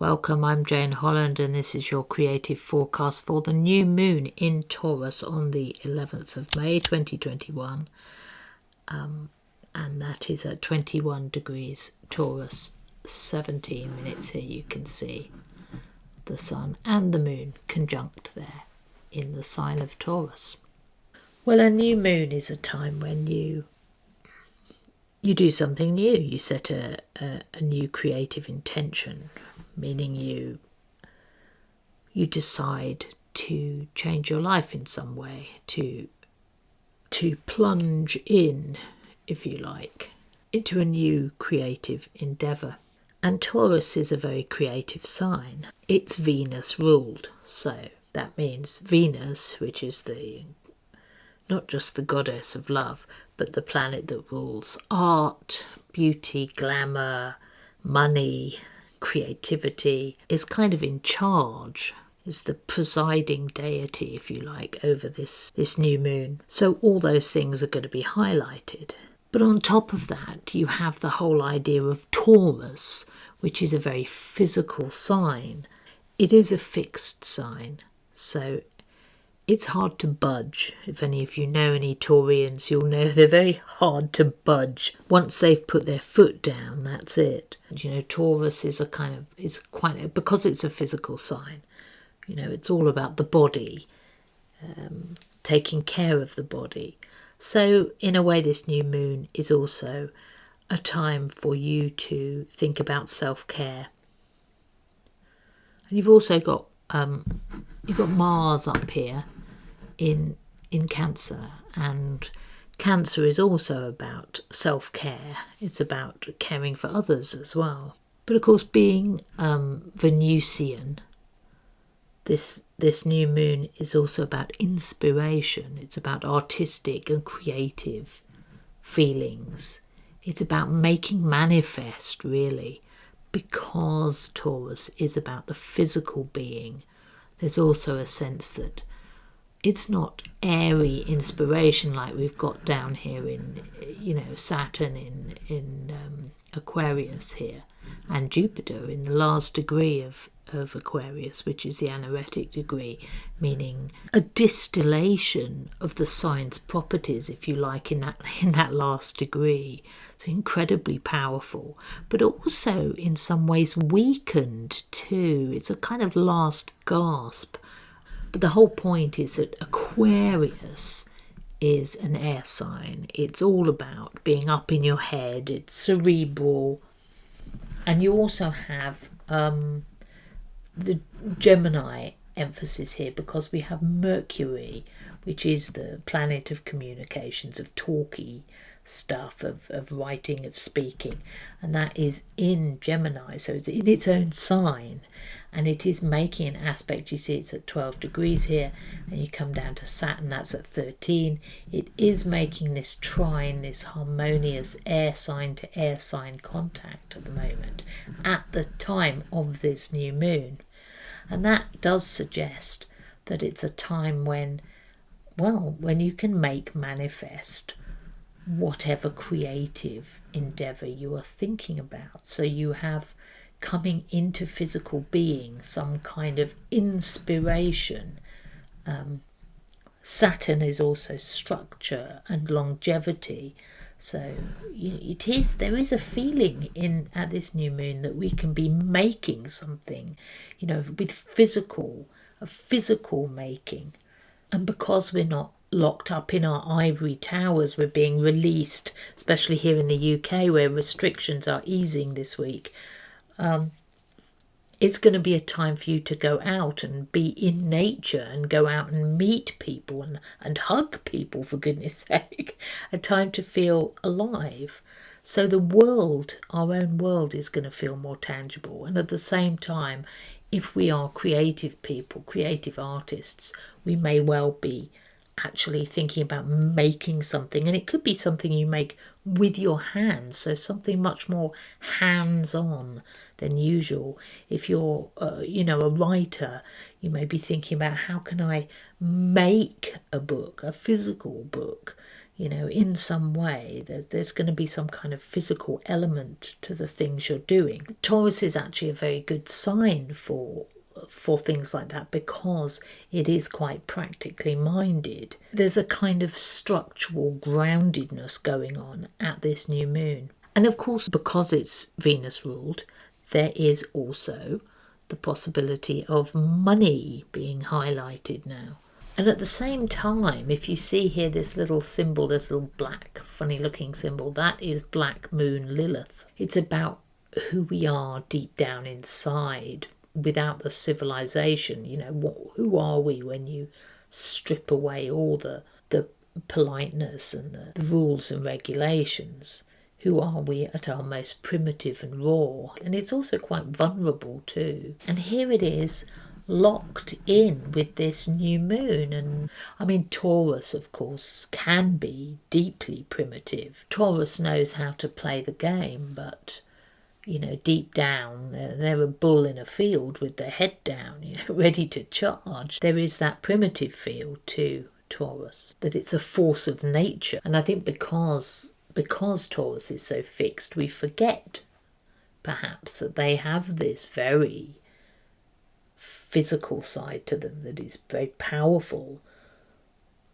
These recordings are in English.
Welcome, I'm Jane Holland and this is your creative forecast for the new moon in Taurus on the 11th of May 2021. And that is at 21 degrees Taurus, 17 minutes here. You can see the sun and the moon conjunct there in the sign of Taurus. Well, a new moon is a time when you do something new. You set a new creative intention, meaning you decide to change your life in some way, to plunge in, if you like, into a new creative endeavour. And Taurus is a very creative sign. It's Venus ruled, so that means Venus, which is not just the goddess of love, but the planet that rules art, beauty, glamour, money, creativity, is kind of in charge, is the presiding deity, if you like, over this new moon. So all those things are going to be highlighted. But on top of that, you have the whole idea of Taurus, which is a very physical sign. It is a fixed sign, so it's hard to budge. If any of you know any Taurians, you'll know they're very hard to budge. Once they've put their foot down, that's it. You know, Taurus is because it's a physical sign. You know, it's all about the body, taking care of the body. So in a way, this new moon is also a time for you to think about self-care. And you've also got Mars up here in Cancer, and Cancer is also about self-care. It's about caring for others as well. But of course, being Venusian, this new moon is also about inspiration. It's about artistic and creative feelings. It's about making manifest, really, because Taurus is about the physical being. There's also a sense that it's not airy inspiration like we've got down here in, Saturn in Aquarius here, and Jupiter in the last degree of Aquarius, which is the anaretic degree, meaning a distillation of the sign's properties, if you like, in that last degree. So incredibly powerful, but also in some ways weakened too. It's a kind of last gasp. But the whole point is that Aquarius is an air sign. It's all about being up in your head. It's cerebral. And you also have the Gemini emphasis here, because we have Mercury, which is the planet of communications, of talky stuff, of writing, of speaking, and that is in Gemini, so it's in its own sign, and it is making an aspect. You see it's at 12 degrees here, and you come down to Saturn, that's at 13. It is making this trine, this harmonious air sign to air sign contact at the moment, at the time of this new moon. And that does suggest that it's a time when you can make manifest whatever creative endeavour you are thinking about. So you have coming into physical being some kind of inspiration. Saturn is also structure and longevity. So there is a feeling at this new moon that we can be making something, with physical making. And because we're not locked up in our ivory towers, we're being released, especially here in the UK where restrictions are easing this week. It's going to be a time for you to go out and be in nature and go out and meet people and hug people, for goodness sake. A time to feel alive. So the world, our own world, is going to feel more tangible. And at the same time, if we are creative people, creative artists, we may well be actually thinking about making something. And it could be something you make with your hands, so something much more hands-on than usual. If you're, a writer, you may be thinking about, how can I make a book, a physical book? in some way. There's going to be some kind of physical element to the things you're doing. Taurus is actually a very good sign for things like that because it is quite practically minded. There's a kind of structural groundedness going on at this new moon. And of course, because it's Venus ruled, there is also the possibility of money being highlighted now. And at the same time, if you see here this little symbol, this little black, funny looking symbol, that is Black Moon Lilith. It's about who we are deep down inside without the civilization. Who are we when you strip away all the politeness and the rules and regulations? Who are we at our most primitive and raw? And it's also quite vulnerable too. And here it is, locked in with this new moon. And I mean, Taurus, of course, can be deeply primitive. Taurus knows how to play the game, but, deep down, they're a bull in a field with their head down, ready to charge. There is that primitive feel to Taurus, that it's a force of nature. And I think because Taurus is so fixed, we forget perhaps that they have this very physical side to them that is very powerful,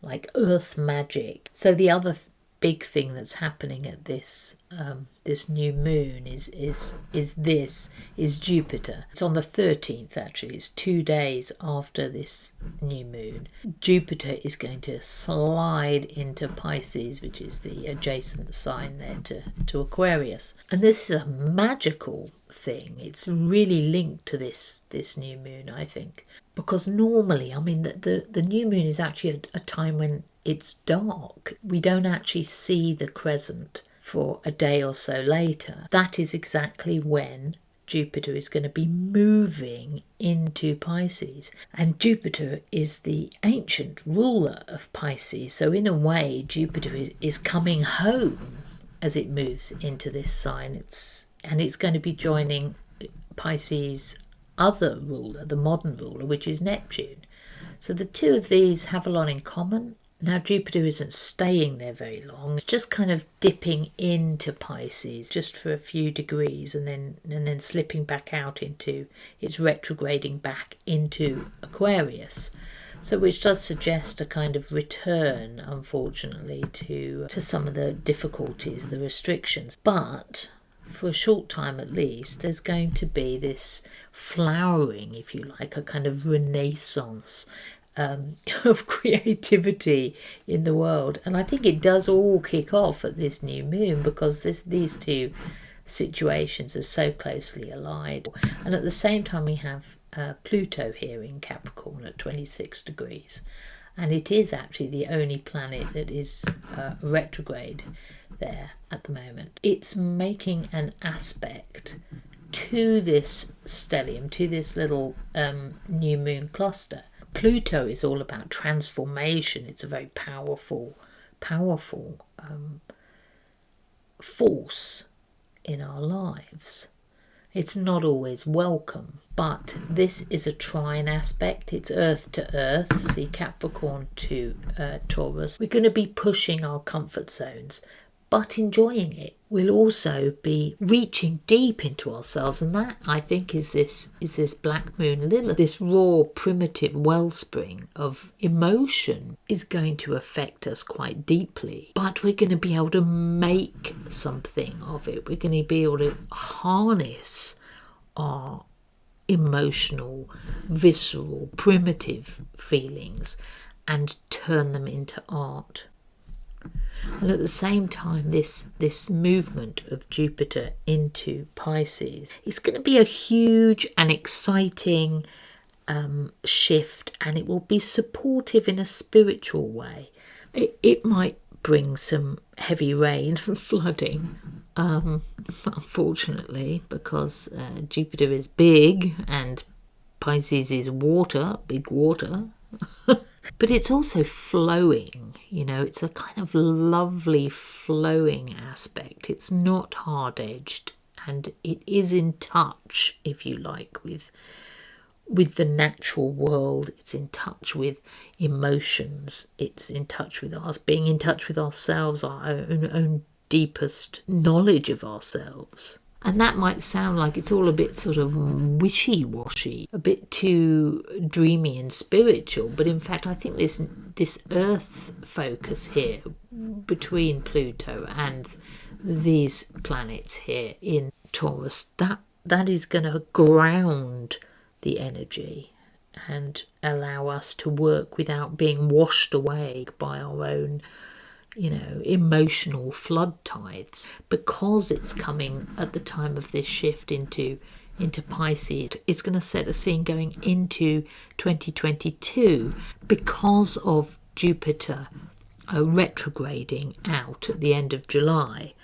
like earth magic. So the other big thing that's happening at this new moon is Jupiter. It's on the 13th, actually. It's 2 days after this new moon. Jupiter is going to slide into Pisces, which is the adjacent sign there to Aquarius. And this is a magical thing. It's really linked to this new moon, I think. Because normally, I mean, the new moon is actually a time when it's dark. We don't actually see the crescent for a day or so later. That is exactly when Jupiter is going to be moving into Pisces. And Jupiter is the ancient ruler of Pisces. So in a way, Jupiter is coming home as it moves into this sign. It's going to be joining Pisces' other ruler, the modern ruler, which is Neptune. So the two of these have a lot in common. Now, Jupiter isn't staying there very long. It's just kind of dipping into Pisces just for a few degrees and then slipping back out into, it's retrograding back into Aquarius. So which does suggest a kind of return, unfortunately, to some of the difficulties, the restrictions. But for a short time at least, there's going to be this flowering, if you like, a kind of renaissance of creativity in the world. And I think it does all kick off at this new moon because these two situations are so closely allied. And at the same time we have Pluto here in Capricorn at 26 degrees. And it is actually the only planet that is retrograde there at the moment. It's making an aspect to this stellium, to this little new moon cluster. Pluto is all about transformation. It's a very powerful force in our lives. It's not always welcome, but this is a trine aspect. It's earth to earth. See, Capricorn to Taurus. We're going to be pushing our comfort zones, but enjoying it. We'll also be reaching deep into ourselves, and that, I think, is this Black Moon Lilith. This raw, primitive wellspring of emotion is going to affect us quite deeply, but we're going to be able to make something of it. We're going to be able to harness our emotional, visceral, primitive feelings and turn them into art. And at the same time, this movement of Jupiter into Pisces is going to be a huge and exciting shift, and it will be supportive in a spiritual way. It might bring some heavy rain and flooding, unfortunately, because Jupiter is big and Pisces is water, big water. But it's also flowing, it's a kind of lovely flowing aspect. It's not hard-edged, and it is in touch, if you like, with the natural world. It's in touch with emotions. It's in touch with us, being in touch with ourselves, our own deepest knowledge of ourselves. And that might sound like it's all a bit sort of wishy-washy, a bit too dreamy and spiritual, but in fact I think this earth focus here between Pluto and these planets here in Taurus, that is going to ground the energy and allow us to work without being washed away by our own emotional flood tides, because it's coming at the time of this shift into Pisces. It's going to set a scene going into 2022 because of Jupiter retrograding out at the end of July,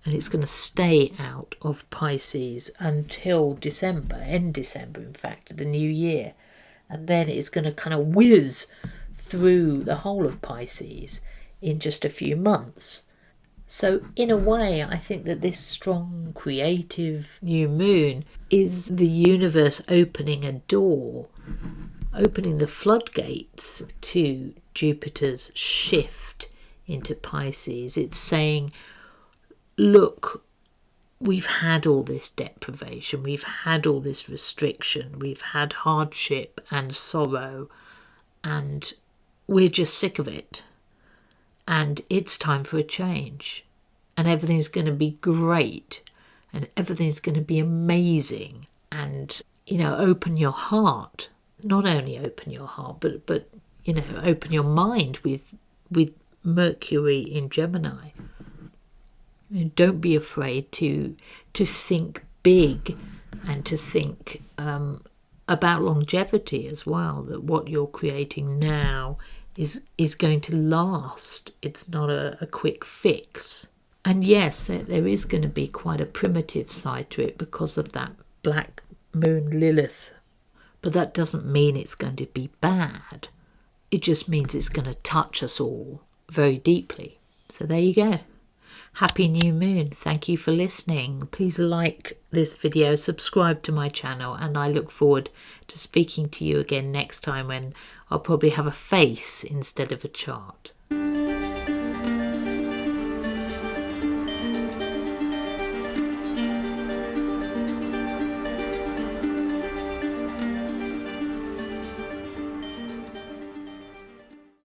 and it's going to stay out of Pisces until December, end December in fact, the new year, and then it's going to kind of whiz through the whole of Pisces in just a few months. So in a way, I think that this strong creative new moon is the universe opening a door, opening the floodgates to Jupiter's shift into Pisces. It's saying, look, we've had all this deprivation, we've had all this restriction, we've had hardship and sorrow, and we're just sick of it. And it's time for a change. And everything's going to be great. And everything's going to be amazing. And, open your heart. Not only open your heart, but open your mind with Mercury in Gemini. Don't be afraid to think big and to think about longevity as well. That what you're creating now is going to last. It's not a quick fix. And yes, there is going to be quite a primitive side to it because of that black moon Lilith. But that doesn't mean it's going to be bad. It just means it's going to touch us all very deeply. So there you go. Happy new moon. Thank you for listening. Please like this video, subscribe to my channel, and I look forward to speaking to you again next time when I'll probably have a face instead of a chart.